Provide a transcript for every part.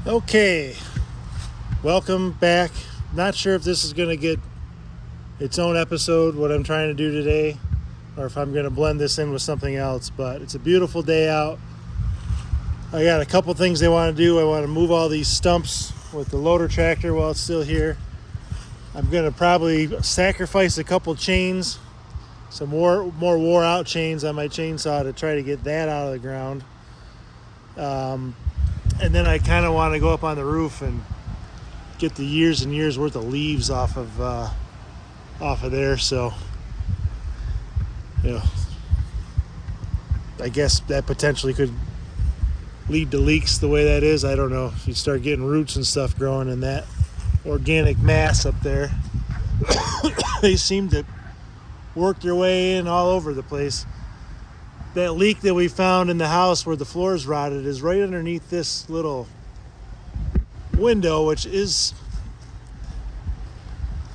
Okay, welcome back. Not sure if this is going to get its own episode, what I'm trying to do today, or if I'm going to blend this in with something else, but it's a beautiful day out. I got a couple things I want to do. I want to move all these stumps with the loader tractor while it's still here. I'm going to probably sacrifice a couple chains, some more wore out chains on my chainsaw to try to get that out of the ground. And then I kind of want to go up on the roof and get the years and years worth of leaves off of there. So, I guess that potentially could lead to leaks the way that is. I don't know. If you start getting roots and stuff growing in that organic mass up there, they seem to work their way in all over the place. That leak that we found in the house where the floor's rotted is right underneath this little window, which is,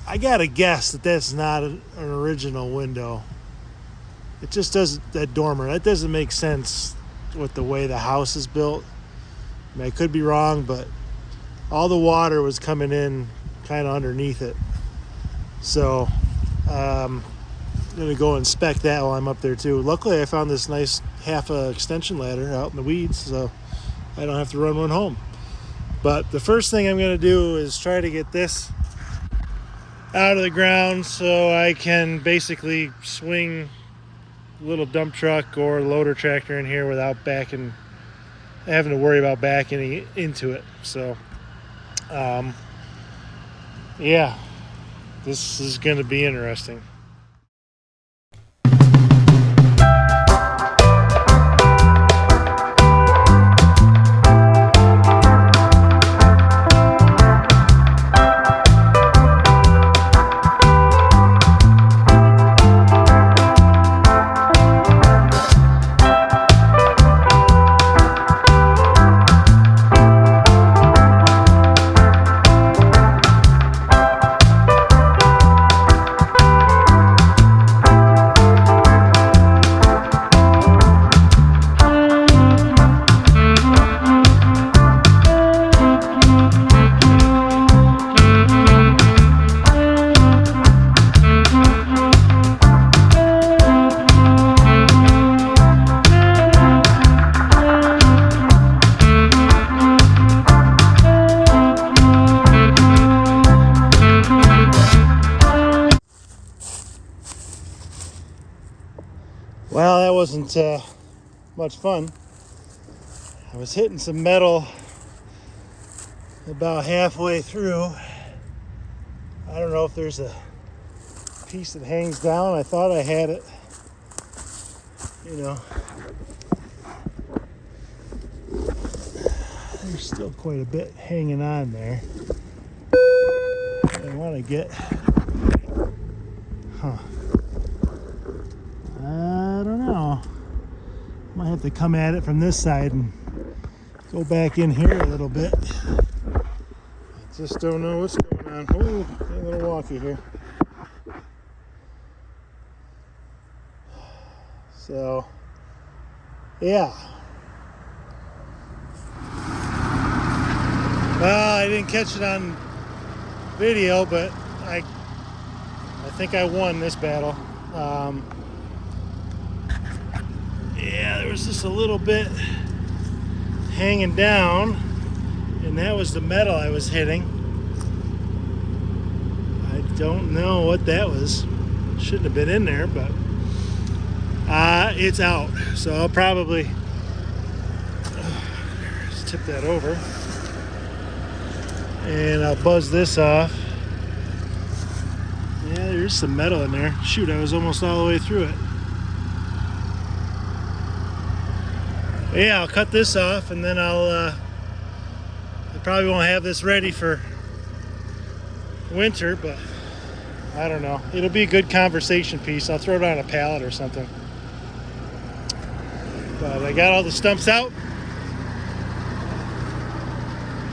I gotta guess that's not an original window. It just doesn't, that dormer, that doesn't make sense with the way the house is built. I mean, I could be wrong, but all the water was coming in kind of underneath it. So, I'm gonna go inspect that while I'm up there too. Luckily I found this nice half extension ladder out in the weeds, so I don't have to run one home. But the first thing I'm gonna do is try to get this out of the ground so I can basically swing a little dump truck or loader tractor in here without having to worry about backing into it. So yeah, this is gonna be interesting. Well, that wasn't much fun. I was hitting some metal about halfway through. I don't know if there's a piece that hangs down. I thought I had it. There's still quite a bit hanging on there. I want to get... I don't know. Might have to come at it from this side and go back in here a little bit. I just don't know what's going on. Oh, a little wonky here. So, yeah. Well, I didn't catch it on video, but I think I won this battle. Yeah, there was just a little bit hanging down, and that was the metal I was hitting. I don't know what that was. Shouldn't have been in there, but it's out. So I'll probably just tip that over, and I'll buzz this off. Yeah, there's some metal in there. Shoot, I was almost all the way through it. Yeah, I'll cut this off, and then I probably won't have this ready for winter, but I don't know. It'll be a good conversation piece. I'll throw it on a pallet or something. But I got all the stumps out.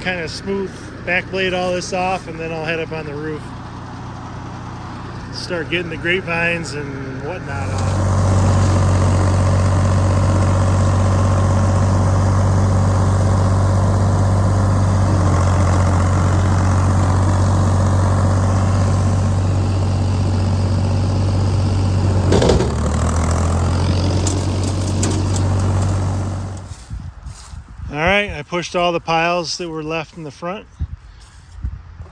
Kind of smooth back blade all this off, and then I'll head up on the roof. Start getting the grapevines and whatnot on. All right, I pushed all the piles that were left in the front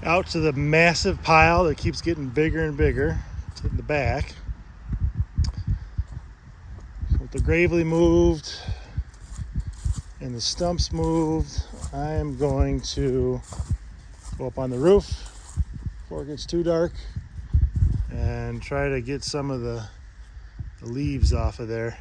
out to the massive pile that keeps getting bigger and bigger in the back. With the gravely moved and the stumps moved, I am going to go up on the roof before it gets too dark and try to get some of the leaves off of there.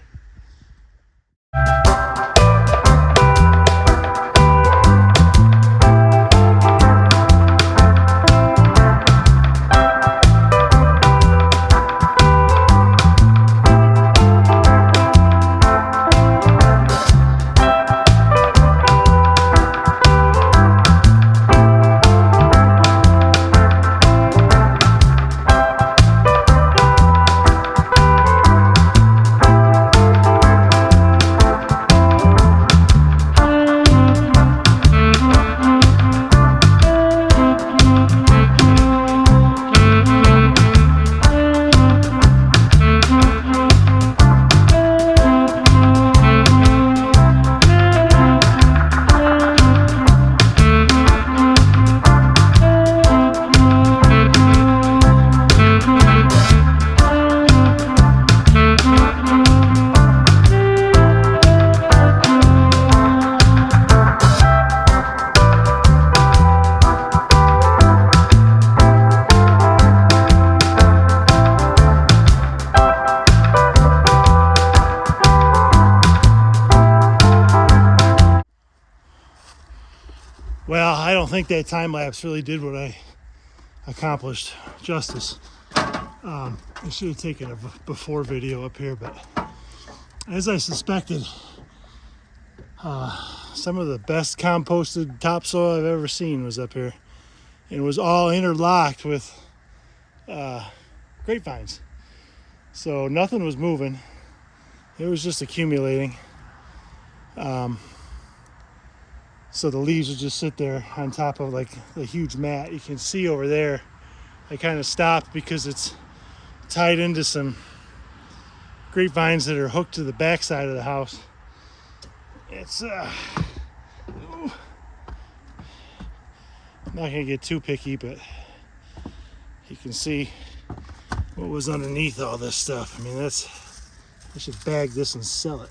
Well, I don't think that time lapse really did what I accomplished justice. I should have taken a before video up here, but as I suspected, some of the best composted topsoil I've ever seen was up here. And it was all interlocked with grapevines. So nothing was moving. It was just accumulating. So the leaves would just sit there on top of like the huge mat. You can see over there, I kind of stopped because it's tied into some grapevines that are hooked to the back side of the house. It's I'm not gonna get too picky, but you can see what was underneath all this stuff. I mean, I should bag this and sell it.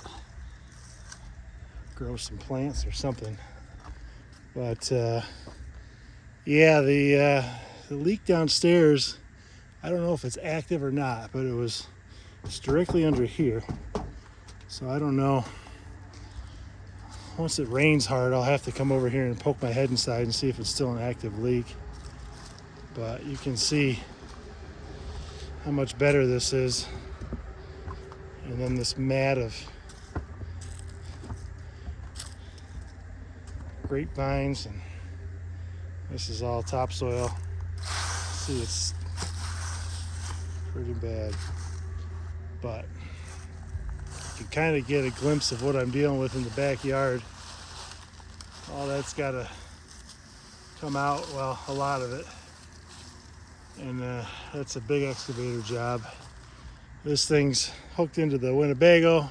Grow some plants or something. But yeah, the leak downstairs, I don't know if it's active or not, but it's directly under here. So I don't know. Once it rains hard, I'll have to come over here and poke my head inside and see if it's still an active leak. But you can see how much better this is. And then this mat of grapevines, and this is all topsoil. See, it's pretty bad, but you can kind of get a glimpse of what I'm dealing with in the backyard. All that's got to come out, well, a lot of it, and that's a big excavator job. This thing's hooked into the Winnebago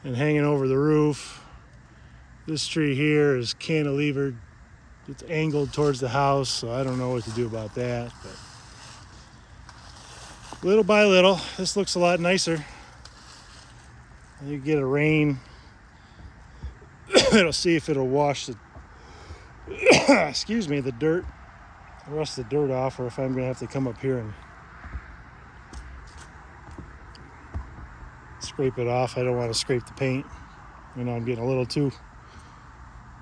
and hanging over the roof. This tree here is cantilevered. It's angled towards the house, so I don't know what to do about that. But little by little, this looks a lot nicer. You get a rain, it'll see if it'll wash the excuse me, the dirt, the rest of the dirt off, or if I'm gonna have to come up here and scrape it off. I don't want to scrape the paint. You know, I'm getting a little too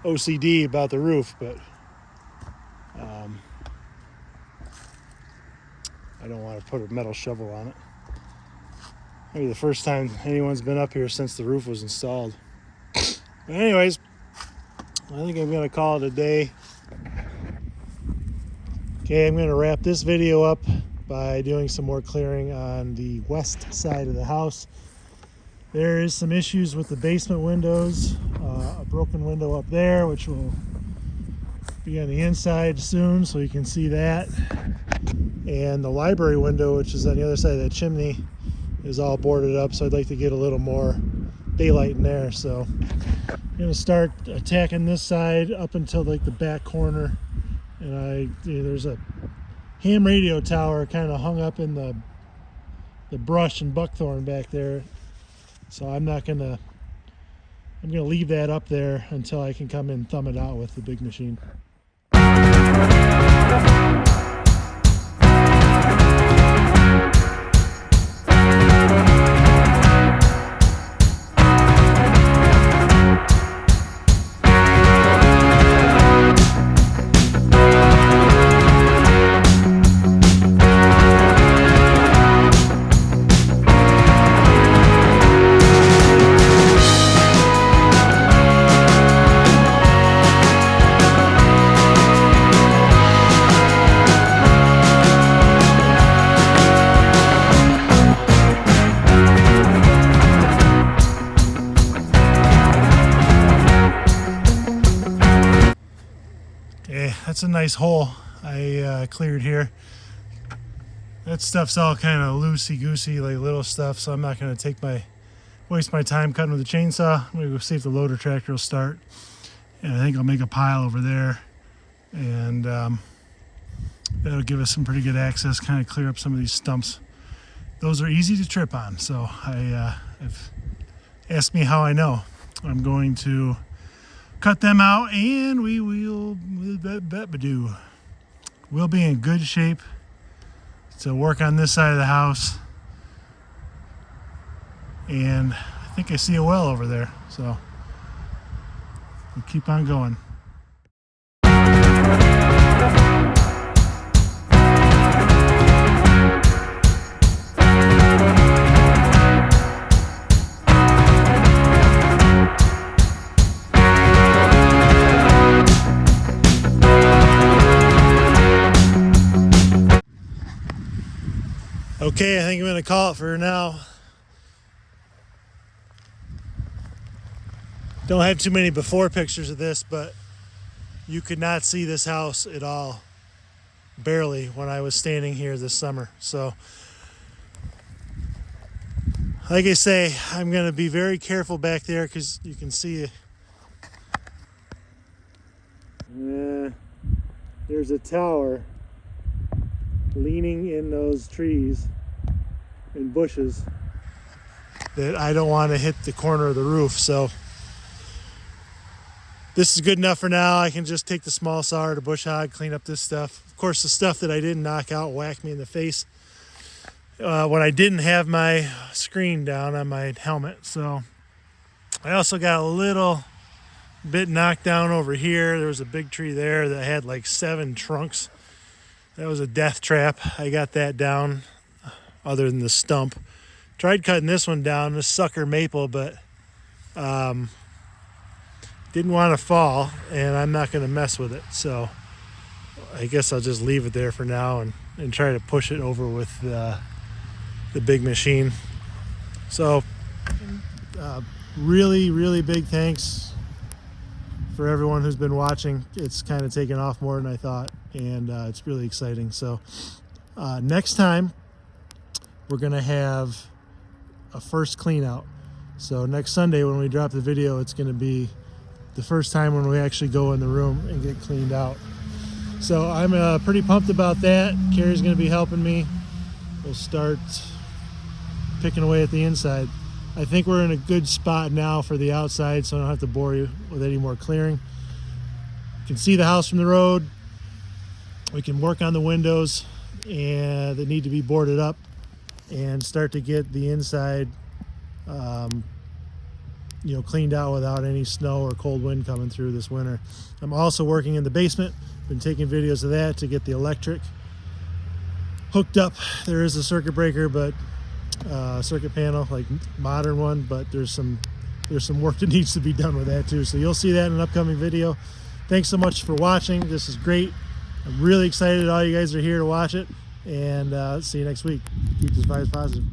OCD about the roof, but I don't want to put a metal shovel on it. Maybe the first time anyone's been up here since the roof was installed. But anyways, I think I'm going to call it a day. Okay, I'm going to wrap this video up by doing some more clearing on the west side of the house. There is some issues with the basement windows, a broken window up there, which will be on the inside soon, so you can see that. And the library window, which is on the other side of that chimney, is all boarded up, so I'd like to get a little more daylight in there. So I'm gonna start attacking this side up until like the back corner, and there's a ham radio tower kind of hung up in the brush and buckthorn back there, so I'm gonna leave that up there until I can come in and thumb it out with the big machine. Yeah, that's a nice hole I cleared here. That stuff's all kind of loosey-goosey, like little stuff, so I'm not going to waste my time cutting with a chainsaw. I'm going to go see if the loader tractor will start. And I think I'll make a pile over there, and that'll give us some pretty good access, kind of clear up some of these stumps. Those are easy to trip on, so I've asked me how I know. I'm going to cut them out, and we'll be in good shape to work on this side of the house. And I think I see a well over there, so we'll keep on going. Okay, I think I'm going to call it for now. Don't have too many before pictures of this, but you could not see this house at all, barely, when I was standing here this summer. So, like I say, I'm going to be very careful back there because you can see there's a tower leaning in those trees and bushes that I don't want to hit the corner of the roof. So this is good enough for now. I can just take the small saw or the bush hog, clean up this stuff. Of course, the stuff that I didn't knock out whacked me in the face when I didn't have my screen down on my helmet. So I also got a little bit knocked down over here. There was a big tree there that had like 7 trunks. That was a death trap. I got that down, other than the stump. Tried cutting this one down, this sucker maple, but didn't want to fall, and I'm not going to mess with it. So I guess I'll just leave it there for now and try to push it over with the big machine. So really, really big thanks for everyone who's been watching. It's kind of taken off more than I thought, and it's really exciting. So next time we're gonna have a first clean out. So next Sunday when we drop the video, it's gonna be the first time when we actually go in the room and get cleaned out. So I'm pretty pumped about that. Carrie's gonna be helping me. We'll start picking away at the inside. I think we're in a good spot now for the outside, so I don't have to bore you with any more clearing. You can see the house from the road. We can work on the windows and they need to be boarded up and start to get the inside cleaned out without any snow or cold wind coming through this winter. I'm also working in the basement. Been taking videos of that to get the electric hooked up. There is a circuit breaker, but circuit panel, like modern one, but there's some work that needs to be done with that too. So you'll see that in an upcoming video. Thanks so much for watching. This is great. I'm really excited all you guys are here to watch it, and see you next week. Keep this vibes positive.